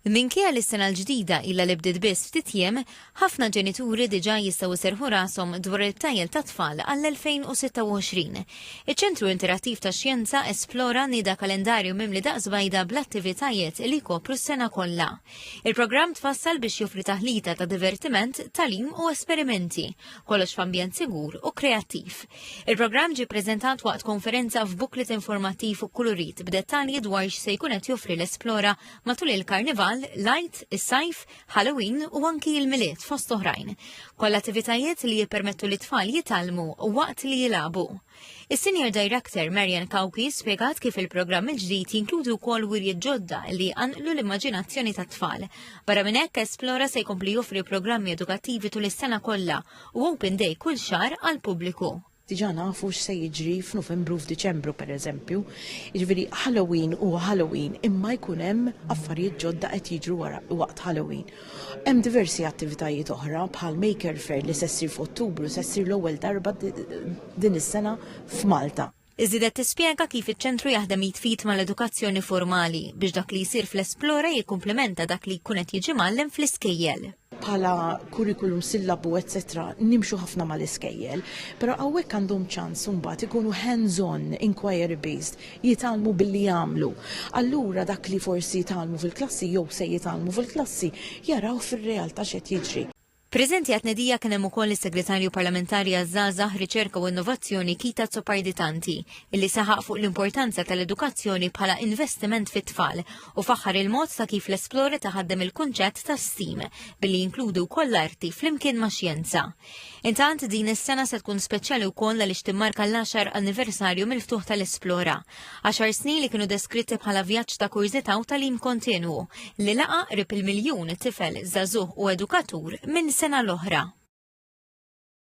Minkejja li s-sena l-ġdida illa li bdiet biss ftit jiem, ħafna ġenituri diġà jistgħu jserħu rashom dwar it-tajjel ta' tfal għall-2026. Iċ-Ċentru Interattiv tax-Xjenza esplora nieda kalendarju mimli daqsbajda bl-attivitajiet li jkopru s-sena kollha. Il-programm tfassal biex joffri taħlita ta' divertiment, tagħlim u esperimenti, kollox f'ambjent sigur u kreattiv. Il-programm ġie ppreżentat waqt konferenza f'buklet informattiv u kulurit b'dettalji dwar x'se jkun qed joffri l-esplora matul il-Karnival, l-Ajt, is-sajf, Halloween u anki il-miliet fost oħrajn. Koll attivitajiet li jippermettu li tfal jitalmu waqt li jilagħbu. Is-Senior Director Marian Kawki spjegat kif il-programm il-ġdid jinkludu wkoll wirjiet ġodda li għanqlu l-immaġinazzjoni tat-tfal. Barra minn hekk Esplora se jkompli joffri programmi edukattivi tul is-sena kollha u Open Day kull xahar għall-pubbliku. Diġà nafu x'se jiġri f'Novembru f'Diċembru pereżempju. Jiġifieri Halloween huwa Halloween imma jkun hemm affarijiet ġodda qed jiġru waqt Halloween. Hemm diversi attivitajiet oħra bħal Maker Fair li se ssir f'Ottubru se ssir l-ewwel darba din is-sena f'Malta. Iżidet tispjega kif iċ-ċentru jaħdem jitfit mal-edukazzjoni formali biex dak li jsir fl-Esplora jikkumplementa dak li jkun qed jiġi mgħallem fl-iskejjel. Bħala kurrikulum sillabu etc. nimxu ħafna mal-iskejjel, però hawnhekk għandhom ċans imbagħad ikunu hands-on, inquiry based, jitalmu billi jagħmlu. Allura dak li forsi jitalmu fil-klassi jew se jitalmu fil-klassi jaraw fir-realtà x'qed jiġri. Preżenti għat-nedija kien hemm ukoll is-Segretarju Parlamentari għaż-Żgħażagħ, Riċerka u Innovazzjoni Kita Zoparditanti, illi saħaq fuq l-importanza tal-edukazzjoni bħala investiment fit-tfal u faħħar il-mod ta' kif l-Esplora taħaddem il-kunċett ta' STEAM billi jinkludu wkoll l-arti flimkien ma' xjenza. Intant din is-sena se tkun speċjali wkoll għaliex timmarka l-10 anniversarju mill-ftuħ tal-Esplora. 10 snin li kienu deskritti bħala vjaġġ ta' kurżità u tagħlim kontinwu li laqa qrib il-miljun tifel, żagħżugħ u edukatur minn sena l-oħra.